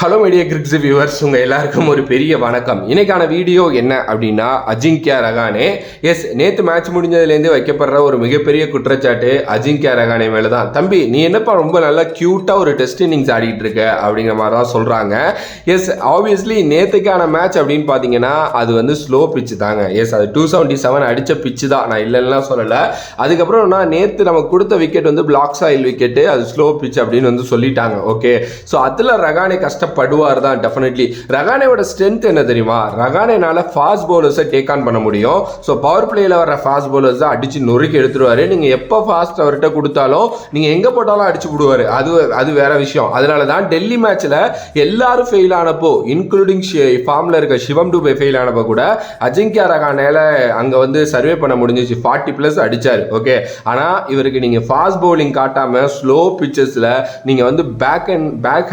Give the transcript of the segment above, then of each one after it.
Hello media கிரிக்ஸ் viewers, உங்கள் எல்லாருக்கும் ஒரு பெரிய வணக்கம். இன்னைக்கான வீடியோ என்ன அப்படின்னா, அஜிங்கியா ரஹானே. நேற்று மேட்ச் முடிஞ்சதுலேருந்து வைக்கப்படுற ஒரு மிகப்பெரிய குற்றச்சாட்டு அஜிங்கியா ரஹானே மேலே தான். தம்பி, நீ என்னப்பா ரொம்ப நல்லா க்யூட்டாக ஒரு டெஸ்ட் இன்னிங்ஸ் ஆடிட்டு இருக்க அப்படிங்கிற மாதிரி தான் சொல்கிறாங்க. ஆப்வியஸ்லி நேற்றுக்கான மேட்ச் அப்படின்னு பார்த்தீங்கன்னா அது வந்து ஸ்லோ பிச்சு தாங்க. அது 277 அடித்த பிச்சு தான், நான் இல்லைன்னா சொல்லலை. அதுக்கப்புறம் நான் நேற்று நமக்கு கொடுத்த விக்கெட் வந்து பிளாக் சாயில் விக்கெட்டு, அது ஸ்லோ பிச் அப்படின்னு வந்து சொல்லிட்டாங்க. ஓகே, ஸோ அதில் ரஹானே கஷ்டப்படுவார் தான் டெஃபினெட்லி. ரஹானேவோட ஸ்ட்ரென்த் என்ன தெரியுமா? ரஹானேனால ஃபாஸ்ட் பவுலர்ஸை டேக் ஆன் பண்ண முடியும். ஸோ பவர் பிளேயில் வர ஃபாஸ்ட் பவுலர்ஸை அடிச்சு நொறுக்கி எடுத்துருவாரு. நீங்கள் எப்போ ஃபாஸ்ட் அவர்கிட்ட கொடுத்தாலும் நீங்கள் எங்கே போட்டாலும் அடிச்சு விடுவார். அது வேற விஷயம். அதனால தான் டெல்லி மேட்ச்சில் எல்லாரும் ஃபெயில் ஆனப்போ, இன்க்ளூடிங் ஃபார்மில் இருக்க சிவம் டூபே ஃபெயில் ஆனப்போ கூட அஜிங்கியா ரஹானேல அங்கே வந்து சர்வே பண்ண முடிஞ்சிச்சு. 40+ அடித்தார். ஓகே, ஆனால் இவருக்கு நீங்கள் ஃபாஸ்ட் பவுலிங் காட்டாமல் ஸ்லோ பிச்சஸில் நீங்கள் வந்து பேக்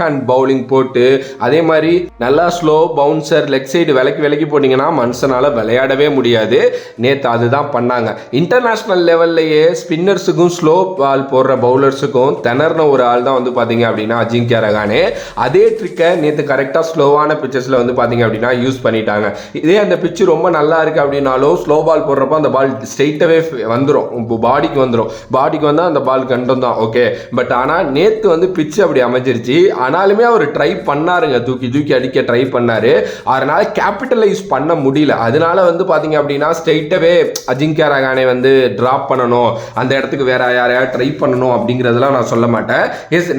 ஹேண்ட் பவுலிங் போட்டு, அதே மாதிரி நல்லா ஸ்லோ பவுன்சர் லெக் சைடு விலக்கி போட்டீங்கன்னா மனுஷனால விளையாடவே முடியாது. நேற்று அதுதான் பண்ணாங்க. இன்டர்நேஷனல் லெவல்லையே ஸ்பின்னர்ஸுக்கும் ஸ்லோ பால் போடுற பவுலர்ஸுக்கும் திணறின ஒரு ஆள் தான் வந்து பார்த்தீங்க அப்படின்னா அஜிங்கியா ரஹானே. அதே ட்ரிக்கை நேற்று கரெக்டாக ஸ்லோவான பிச்சஸில் வந்து பார்த்தீங்க அப்படின்னா யூஸ் பண்ணிட்டாங்க. இதே அந்த பிச்சு ரொம்ப நல்லா இருக்குது அப்படின்னாலும் ஸ்லோ பால் போடுறப்போ அந்த பால் ஸ்ட்ரெயிட்டாகவே வந்துடும், பாடிக்கு வந்தால் அந்த பால் கண்டம் தான். ஓகே, பட் ஆனால் நேற்று வந்து பிச்சு அப்படி அமைஞ்சிருச்சு. ஆனாலுமே அவர் ட்ரை பண்ணாருங்க, தூக்கி அடிக்க ட்ரை பண்ணாரு. அதனால கேபிட்டலைஸ் பண்ண முடியல. அதனால வந்து பாத்தீங்க அப்படின்னா ஸ்ட்ரெயிட்டாவே அஜிங்கியா ரஹானே வந்து டிராப் பண்ணணும், அந்த இடத்துக்கு வேற யாரையாவது ட்ரை பண்ணணும் அப்படிங்கிறதெல்லாம் நான் சொல்ல மாட்டேன்.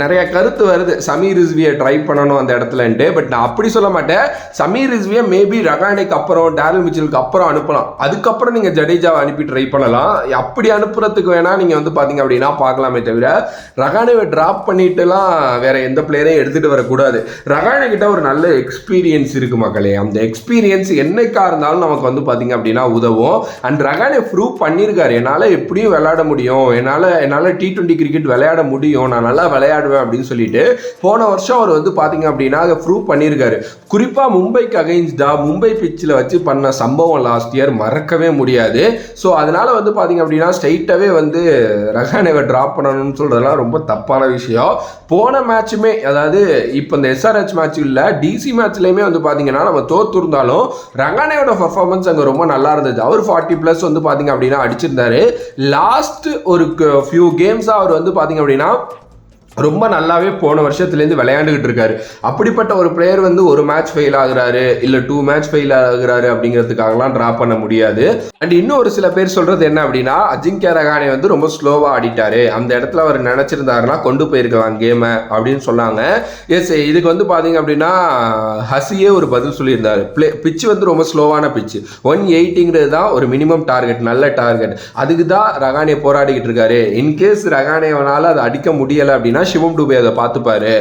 நிறைய கருத்து வருது சமீர் ரிஸ்வியை ட்ரை பண்ணணும் அந்த இடத்துலன்ட்டு. பட் நான் அப்படி சொல்ல மாட்டேன். சமீர் ரிஸ்வியை மேபி ரஹானேக்கு அப்புறம் டேரல் மிச்சலுக்கு அப்புறம் அனுப்பலாம். அதுக்கப்புறம் நீங்க ஜடேஜாவை அனுப்பி ட்ரை பண்ணலாம். அப்படி அனுப்புறதுக்கு வேணா நீங்க வந்து பாத்தீங்க அப்படின்னா பார்க்கலாமே தவிர ரஹானேவை டிராப் பண்ணிட்டுலாம் வேற எந்த பிளேயரையும் எடுத்துட்டு வரக்கூடாது. ரஹானே கிட்ட ஒரு நல்ல எக்ஸ்பீரியன்ஸ் இருக்கு மக்களே. அந்த எக்ஸ்பீரியன்ஸ் என்னைக்கா இருந்தாலும் நமக்கு வந்து பாத்தீங்க அப்படின்னா உதவும். அண்ட் ரஹானே ப்ரூவ் பண்ணியிருக்காரு, என்னால் எப்படியும் விளையாட முடியும், என்னால் T20 கிரிக்கெட் விளையாட முடியும், நான் நல்லா விளையாடுவேன் அப்படின்னு சொல்லிட்டு போன வருஷம் அவர் வந்து பாத்தீங்க அப்படின்னா அதை ப்ரூவ் பண்ணியிருக்காரு. குறிப்பா மும்பைக்கு அகைன்ஸ்டா மும்பை பிச்சில் வச்சு பண்ண சம்பவம் லாஸ்ட் இயர் மறக்கவே முடியாது. ஸோ அதனால வந்து பாத்தீங்க அப்படின்னா ஸ்ட்ரைட்டாவே வந்து ரஹானேவை டிராப் பண்ணணும்னு சொல்றதெல்லாம் ரொம்ப தப்பான விஷயம். போன மேட்சுமே, அதாவது இப்போ இந்த SRH மேட்ச் இல்லை, DC மேட்ச்லையுமே வந்து பார்த்தீங்கன்னா நம்ம தோத்துருந்தாலும் ரஹானேயோட பர்ஃபார்மன்ஸ் அங்கே ரொம்ப நல்லா இருந்தது. அவர் 40+ வந்து பார்த்தீங்க அப்படின்னா அடிச்சிருந்தாரு. லாஸ்ட் ஒரு ஃபியூ கேம்ஸாக அவர் வந்து பார்த்தீங்க அப்படின்னா ரொம்ப நல்லாவே போன வருஷத்துலேருந்து விளையாண்டுக்கிட்டு இருக்காரு. அப்படிப்பட்ட ஒரு பிளேயர் வந்து ஒரு மேட்ச் ஃபெயில் ஆகுறாரு, இல்லை 2 மேட்ச் ஃபெயில் ஆகுறாரு அப்படிங்கிறதுக்காகலாம் ட்ராப் பண்ண முடியாது. அண்ட் இன்னும் ஒரு சில பேர் சொல்றது என்ன அப்படின்னா, அஜிங்கியா ரஹானே வந்து ரொம்ப ஸ்லோவாக ஆடிட்டாரு, அந்த இடத்துல அவர் நினைச்சிருந்தாருன்னா கொண்டு போயிருக்கலாம் கேமை அப்படின்னு சொன்னாங்க. இதுக்கு வந்து பார்த்தீங்க அப்படின்னா ஹசியே ஒரு பதில் சொல்லியிருந்தாரு. பிச்சு வந்து ரொம்ப ஸ்லோவான பிச்சு, 180 தான் ஒரு மினிமம் டார்கெட், நல்ல டார்கெட். அதுக்கு தான் ரஹானே போராடிக்கிட்டு இருக்காரு. இன்கேஸ் ரஹானேவனால அதை அடிக்க முடியலை அப்படின்னா சிவம் டூபே அதை பார்த்துப்பாரு.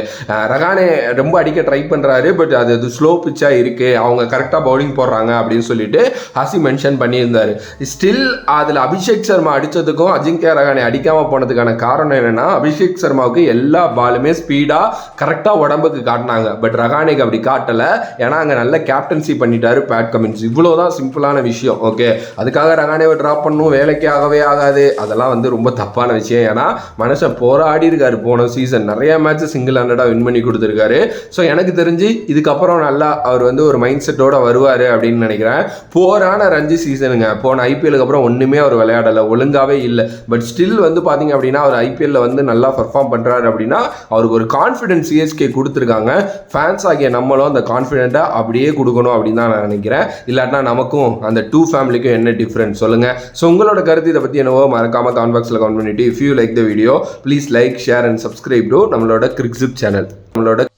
ரஹானே ரொம்ப அடிக்க ட்ரை பண்றாரு, பட் அது ஸ்லோ பிச்சா இருக்கு, அவங்க கரெக்டா பவுலிங் போடுறாங்க அப்படின்னு சொல்லிட்டு ஹசி மென்ஷன் பண்ணியிருந்தாரு. ஸ்டில் அதுல அபிஷேக் சர்மா அடிச்சதுக்கும் அஜிங்கியா ரஹானே அடிக்காம போனதுக்கான காரணம் என்னன்னா, அபிஷேக் சர்மாவுக்கு எல்லா பாலுமே ஸ்பீடா கரெக்டா உடம்புக்கு காட்டினாங்க, பட் ரஹானேக்கு அப்படி காட்டல. ஏன்னா அங்க நல்ல கேப்டன்சி பண்ணிட்டாரு பேட் கமின்ஸ். இவ்வளவுதான் சிம்பிளான விஷயம். ஓகே, அதுக்காக ரஹானேவை டிராப் பண்ணணும், வேலைக்கு ஆகவே ஆகாது, அதெல்லாம் வந்து ரொம்ப தப்பான விஷயம். ஏன்னா மனுஷன் போராடி இருக்காரு, போன சீசன் நிறைய மேட்ச் சிங்கிள் ஹேண்டடா வின் பண்ணி கொடுத்துருக்காரு. ஸோ எனக்கு தெரிஞ்சு இதுக்கப்புறம் நல்லா அவர் வந்து ஒரு மைண்ட் செட்டோட வருவார் அப்படின்னு நினைக்கிறேன். போரான ரஞ்சி சீசனுங்க, போன ஐபிஎலுக்கு அப்புறம் ஒன்றுமே அவர் விளையாடலை, ஒழுங்காவே இல்லை. பட் ஸ்டில் வந்து பார்த்தீங்க அப்படின்னா அவர் ஐபிஎல்ல வந்து நல்லா பர்ஃபார்ம் பண்ணுறாரு அப்படின்னா அவருக்கு ஒரு கான்ஃபிடன்ஸ் சிஎஸ்கே கொடுத்துருக்காங்க. ஃபேன்ஸ் ஆகிய நம்மளும் அந்த கான்ஃபிடென்ட்டாக அப்படியே கொடுக்கணும் அப்படின்னு தான் நான் நினைக்கிறேன். இல்லாட்டினா நமக்கும் அந்த 2 ஃபேமிலிக்கும் என்ன டிஃப்ரென்ஸ் சொல்லுங்கள். ஸோ உங்களோட கருத்து இதை பற்றி என்னவோ மறக்காம கமெண்ட் பாக்ஸில் கமெண்ட் பண்ணிட்டு, if you like the video please like, share and subscribe to நம்மளோட கிரிக்ஸிப் சேனல். நம்மளோட